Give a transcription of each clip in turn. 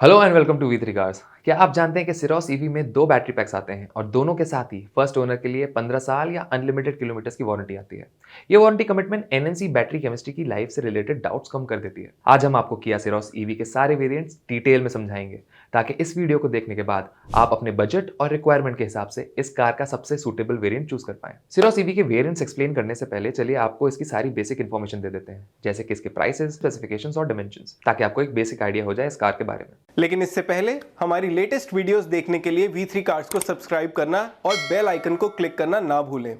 Hello and welcome to वी3 cars. क्या आप जानते हैं कि सिरोस ईवी में दो बैटरी पैक्स आते हैं और दोनों के साथ ही फर्स्ट ओनर के लिए 15 साल या अनलिमिटेड किलोमीटर्स की वारंटी आती है। ये warranty commitment NNC battery chemistry की लाइफ से रिलेटेड डाउट्स कम कर देती है। आज हम आपको किया सिरोस ईवी के सारे वेरिएंट्स डिटेल में समझाएंगे ताकि इस वीडियो को देखने के बाद आप अपने बजट और रिक्वायरमेंट के हिसाब से इस कार का सबसे सूटेबल वेरिएंट चूज कर पाएं। सिरोस ईवी के वेरिएंट्स एक्सप्लेन करने से पहले चलिए आपको इसकी सारी बेसिक इन्फॉर्मेशन दे देते हैं, जैसे कि इसके प्राइसेस, स्पेसिफिकेशंस और डायमेंशंस, ताकि आपको एक बेसिक आइडिया हो जाए इस कार के बारे में। लेकिन इससे पहले हमारी लेटेस्ट वीडियोस देखने के लिए V3 कार्ड्स को सब्सक्राइब करना और बेल आइकन को क्लिक करना ना भूलें।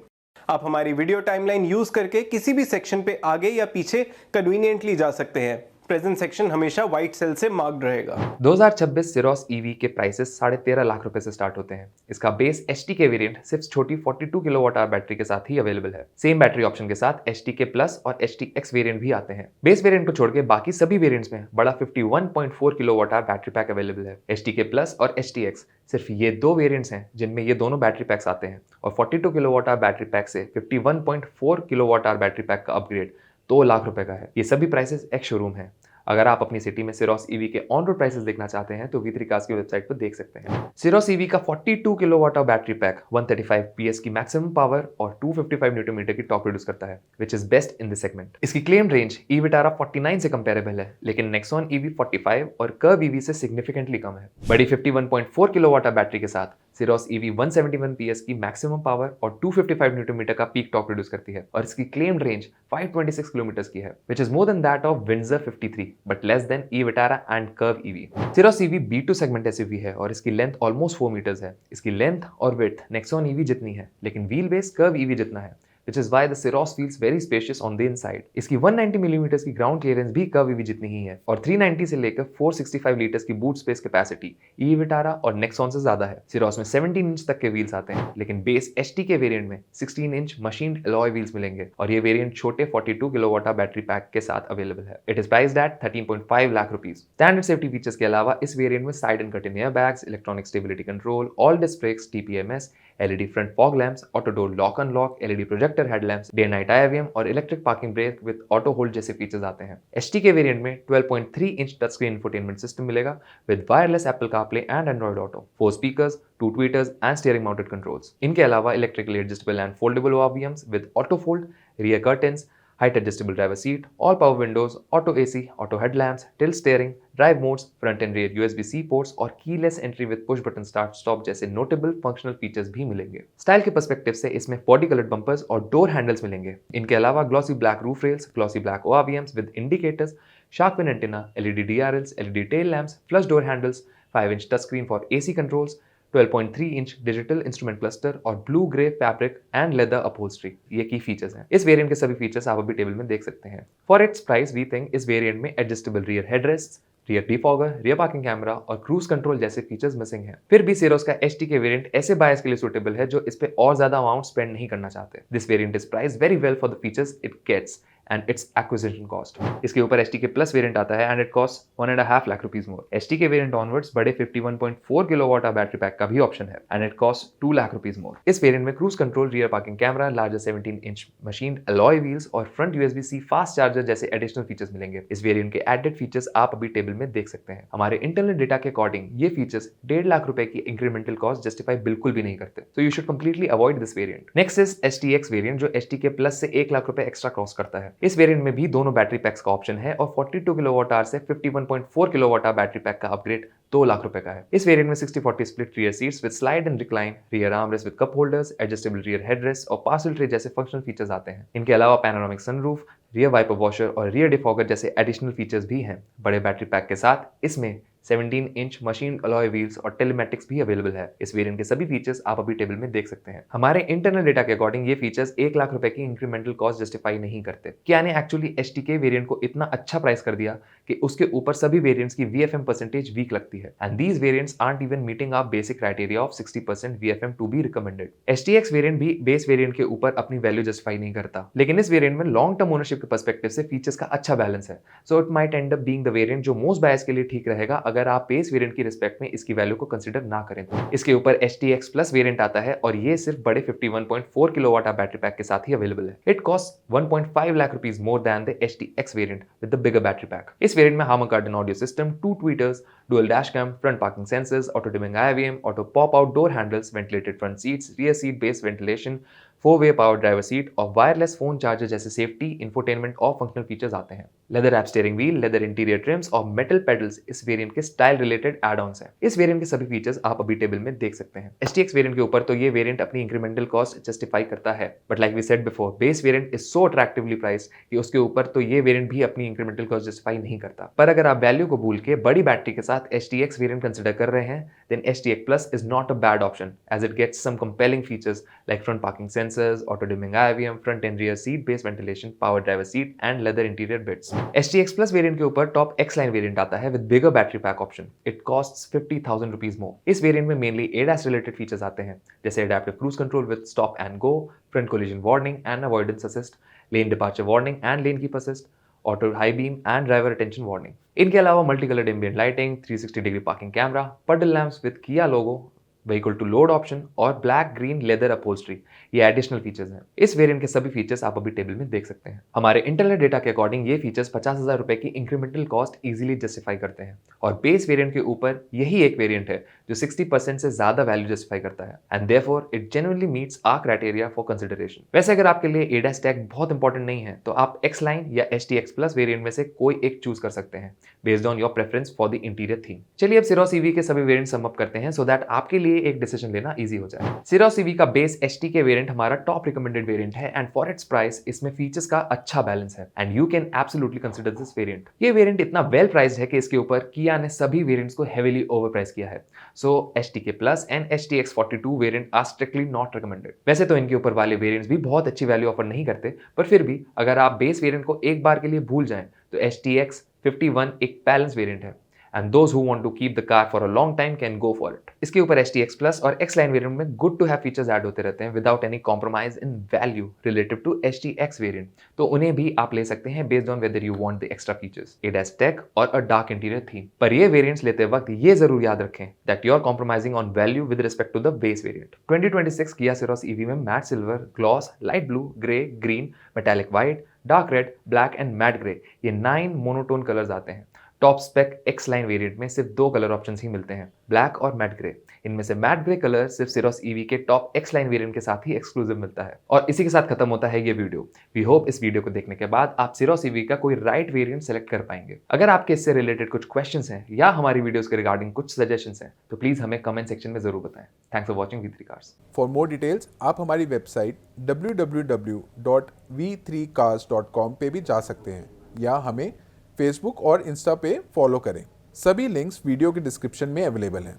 आप हमारी वीडियो टाइमलाइन यूज करके किसी भी सेक्शन पे आगे या पीछे कन्वीनियंटली जा सकते हैं। प्रेजेंट सेक्शन हमेशा व्हाइट सेल से मार्क्ड रहेगा। 2026 सिरोस ईवी के प्राइसेस 13.5 लाख रुपए से स्टार्ट होते हैं। इसका बेस एचटी के वेरिएंट सिर्फ छोटी 42 किलोवाट आवर बैटरी के साथ ही अवेलेबल है। सेम बैटरी ऑप्शन के साथ एचटी के प्लस और एचटी एक्स वेरिएंट भी आते हैं। बेस वेरिएंट को छोड़ के बाकी सभी वेरिएंट्स में बड़ा 51.4 kilowatt hour battery pack available है। एचटी के प्लस और एचटी एक्स सिर्फ ये दो वेरिएंट्स हैं जिनमें ये दोनों बैटरी पैक्स आते हैं, और 42 किलोवाट आवर बैटरी पैक से 51.4 किलोवाट आवर बैटरी पैक का अपग्रेड 2 लाख रुपए का है। ये सभी प्राइसेस एक्स शोरूम है। अगर आप अपनी सिटी में सिरोस ईवी के ऑन रोड प्राइसेस देखना चाहते हैं तो वी3 कार्स की वेबसाइट पर देख सकते हैं। सिरोस ईवी का 42 kilowatt of battery pack 135 PS की मैक्सिमम पावर और 255 न्यूटन मीटर की टॉर्क प्रोड्यूस करता है, which is best in this segment. इसकी क्लेम रेंज ई विटारा 49 से कंपेरेबल है, लेकिन नेक्सॉन ईवी 45 और कर्व ईवी से सिग्निफिकेंटली कम है। बड़ी 51.4 किलोवाट ऑफ बैटरी के साथ सिरोस ईवी 171 PS की मैक्सिमम पावर और 255 न्यूटन मीटर का पीक टॉर्क प्रोड्यूस करती है, और इसकी क्लेम्ड रेंज 526 किलोमीटर की है, which is more than that of Windsor 53 but less than e Vitara and Curvv EV. सिरोस EV B2 segment SUV है और इसकी लेंथ ऑलमोस्ट 4 मीटर्स है। इसकी लेंथ और विड्थ नेक्सॉन ईवी जितनी है, लेकिन व्हील बेस कर्व ईवी जितना है, which is why the Syros feels very spacious on the inside. इसकी 190 मिलीमीटर की ग्राउंड क्लियरेंस भी कर्व ईवी जितनी ही है, और 390 से लेकर 465 लीटर्स की boot space capacity e Vitara और नेक्सॉन से ज्यादा है। सिरोस में 17 इंच तक के व्हील्स आते हैं, लेकिन बेस एचटी के वेरिएंट में 16 इंच मशीन्ड अलॉय व्हील्स मिलेंगे, और ये वेरिएंट छोटे 42 किलोवाट बैटरी पैक के साथ अवेलेबल है। It is priced at 13.5 lakh rupees. Standard safety features के अलावा इस वेरिएंट में side and curtain air bags, electronic stability control, all disc brakes, TPMS, LED front fog lamps, auto door lock unlock, LED projector headlamps, day night IVM और electric parking brake with auto hold जैसे features आते हैं। HT के variant में 12.3 inch touch screen infotainment system मिलेगा with wireless Apple CarPlay and Android auto, 4 speakers, 2 tweeters and steering mounted controls. इनके अलावा electrically adjustable and foldable ORVMs with auto fold, rear curtains, height adjustable driver seat, all power windows, auto AC, auto headlamps, tilt steering, drive modes, front and rear USB-C ports और keyless entry with push button start stop जैसे notable functional features भी मिलेंगे। Style के perspective से इसमें body coloured bumpers और door handles मिलेंगे। इनके अलावा glossy black roof rails, glossy black ORVMs with indicators, shark fin antenna, LED DRLs, LED tail lamps, flush door handles, 5 inch touch screen for AC controls, 12.3 inch digital instrument cluster और blue grey fabric and leather upholstery, ये key features हैं। इस variant के सभी features आप अभी table में देख सकते हैं। For its price we think इस वेरिएंट में adjustable rear headrest, rear defogger, rear parking camera और क्रूज कंट्रोल जैसे फीचर्स मिसिंग हैं। फिर भी सिरोस का एचटी के वेरिएंट ऐसे बायर्स के लिए सूटेबल है जो इस पे और ज्यादा अमाउंट स्पेंड नहीं करना चाहते। This variant is priced very well for the features it gets and its acquisition cost. इसके ऊपर एचटी के प्लस वेरिएंट आता है and it costs 1.5 lakh rupees more. HT के वेरिएंट ऑनवर्ड्स बड़े 51.4 किलोवाट बैटरी पैक का भी ऑप्शन है and it costs 2 lakh rupees more. इस वेरिएंट में cruise control, rear parking camera, larger 17 inch machined alloy wheels और फ्रंट USB-C फास्ट चार्जर जैसे additional features मिलेंगे। इस वेरिएंट के एडेड फीचर्स आप अभी टेबल में देख सकते हैं। हमारे इंटरनल डेटा के अकॉर्डिंग ये फीचर्स 1.5 लाख रुपए की इंक्रीमेंटल कॉस्ट जस्टिफाई बिल्कुल भी नहीं करते, so you should completely avoid this variant. Next is HTX variant जो एचटी के प्लस से 1 लाख रुपए एक्स्ट्रा क्रॉस करता है। इस वेरिएंट में भी दोनों बैटरी पैक्स का ऑप्शन है और 42 किलोवाट आवर से 51.4 किलोवाट आवर बैटरी पैक का अपग्रेड 2 लाख रुपए का है। इस वेरिएंट में 60-40 split rear seats with slide and recline, rear armrest with cup holders, adjustable rear headrest और पार्सल ट्रे जैसे फंक्शनल फीचर्स आते हैं। इनके अलावा panoramic sunroof, rear wiper washer और रियर डिफॉगर जैसे एडिशनल फीचर्स भी हैं। बड़े बैटरी पैक के साथ इसमें 17 इंच मशीन अलॉय व्हील्स और टेलीमेटिक्स भी अवेलेबल है। इस वेरिएंट के सभी फीचर्स आप अभी टेबल में देख सकते हैं। हमारे इंटरनल डेटा के अकॉर्डिंग ये फीचर्स 1 लाख रुपए की इंक्रीमेंटल कॉस्ट जस्टिफाई नहीं करते। क्या ने एक्चुअली एचटी के वेरिएंट को इतना अच्छा प्राइस कर दिया कि उसके ऊपर सभी वेरिएंट्स की VFM परसेंटेज वीक लगती है and these variants aren't even meeting our basic criteria of 60% VFM to be recommended. HTX variant भी बेस वेरिएंट के ऊपर अपनी वैल्यू जस्टिफाई नहीं करता, लेकिन इस वेरिएंट में लॉन्ग टर्म ओनरशिप के पर्सपेक्टिव से फीचर्स का अच्छा बैलेंस है, so it might and up being the variant जो मोस्ट बायर्स के लिए ठीक रहेगा अगर आप बेस वेरिएंट की रिस्पेक्ट में इसकी वैल्यू को कंसिडर ना करें तो। इसके ऊपर HTX प्लस वेरिएंट आता है और ये सिर्फ बड़े 51.4 किलोवाट आवर बैटरी पैक के साथ ही अवेलेबल है। It cost 1.5 lakh rupees more than the HTX variant with the bigger battery pack. इस वेरिएंट में Harman Kardon audio system, 2 tweeters, dual dash cam, front parking sensors, auto dimming IVM, auto pop out door handles, ventilated front seats, rear seat base ventilation, 4-way power driver seat और wireless phone charger जैसे safety, infotainment और functional features आते हैं। Leather wrap steering wheel, leather interior TRIMS और metal pedals इस variant के style related add ons हैं। इस वेरिएंट के सभी फीचर्स आप अभी टेबल में देख सकते हैं। HTX वेरिएंट के ऊपर तो ये वेरिएंट अपनी इंक्रीमेंटल कॉस्ट जस्टिफाई करता है, but like we said before, base variant is so attractively priced कि उसके ऊपर तो ये वेरिएंट भी अपनी इंक्रीमेंटल कॉस्ट जस्टिफाई नहीं करता। पर अगर आप वैल्यू को भूल के बड़ी बैटरी के साथ HTX वेरिएंट कंसिडर कर रहे हैं, then HTX Plus is not a bad option as it gets some compelling features like front parking sensors, auto dimming IVM, front and rear seat base ventilation, power driver seat and leather interior bits. HTX Plus variant के ऊपर top X line variant आता है with bigger battery pack option. It costs 50,000 rupees more. इस variant में mainly ADAS related features आते हैं जैसे adaptive cruise control with stop and go, front collision warning and avoidance assist, lane departure warning and lane keep assist, auto high beam and driver attention warning. इनके अलावा multi coloured ambient lighting, 360 degree parking camera, पडल lamps with किया लोगो, vehicle to load option और black green leather upholstery, ये additional features हैं। इस variant के सभी फीचर्स आप अभी टेबल में देख सकते हैं। हमारे इंटरनेट डेटा के अकॉर्डिंग ये फीचर्स 50,000 रुपए की इंक्रीमेंटल कॉस्ट इजीली जस्टिफाई करते हैं और बेस वेरिएंट के ऊपर यही एक वेरिएंट है जो 60% से ज्यादा वैल्यू जस्टिफाई करता है and therefore it genuinely meets our criteria for consideration. वैसे अगर आपके लिए ADAS टैग बहुत इंपॉर्टेंट नहीं है तो आप X line या HTX Plus वेरिएंट में से कोई एक चूज कर सकते हैं based on your preference for the interior theme. चलिए अब Syros EV के सभी वेरिएंट सम अप करते हैं सो दैट आपके लिए एक डिसीजन लेना इजी हो जाए। Syros EV का बेस HT के वेरिएंट हमारा टॉप रिकमेंडेड वेरिएंट है एंड फॉर इट्स प्राइस इसमें फीचर्स का अच्छा बैलेंस है and you can absolutely consider this variant. ये वेरिएंट इतना वेल प्राइस्ड है कि इसके ऊपर किया ने सभी वेरिएंट्स को हेवीली ओवरप्राइस किया है। So HTK Plus and HTX 42 variant are strictly not recommended. वैसे तो इनके ऊपर वाले वेरिएंट्स भी बहुत अच्छी वैल्यू ऑफर नहीं करते, पर फिर भी अगर आप बेस वेरिएंट को एक बार के लिए भूल जाएं तो HTX 51 एक बैलेंस वेरिएंट है and those who want to keep the car for a long time can go for it. इसके ऊपर HTX Plus और X line वेरिएंट में good to have features add होते रहते हैं without any compromise in value relative to HTX variant, तो उन्हें भी आप ले सकते हैं based on whether you want the extra features, ADAS tech और a dark interior theme। पर ये वेरिएंट्स लेते वक्त ये जरूर याद रखें that you are compromising on value with respect to the base variant। 2026 Kia Syros EV में matte silver, gloss, light blue, grey, green, metallic white, dark red, black and matte grey, ये 9 monotone colours आते हैं। Top spec X line variant में सिर्फ 2 colour options ही मिलते हैं, black और mat grey. इनमें से मैट ग्रे कलर सिर्फ Syros EV के टॉप X line वेरिएंट के साथ ही एक्सक्लूसिव मिलता है। और इसी के साथ खत्म होता है ये वीडियो। वी होप इस वीडियो को देखने के बाद आप Syros EV का कोई राइट वेरिएंट सेलेक्ट कर पाएंगे। अगर आपके इससे रिलेटेड कुछ क्वेश्चंस हैं या हमारी वीडियोस के रिगार्डिंग कुछ सजेशंस हैं तो प्लीज हमें कमेंट सेक्शन में जरूर बताएं। Thanks for watching V3 Cars। For more details आप हमारी वेबसाइट www.v3cars.com पे भी जा सकते हैं या हमें फेसबुक और इंस्टा पे फॉलो करें। सभी लिंक्स वीडियो के डिस्क्रिप्शन में अवेलेबल हैं।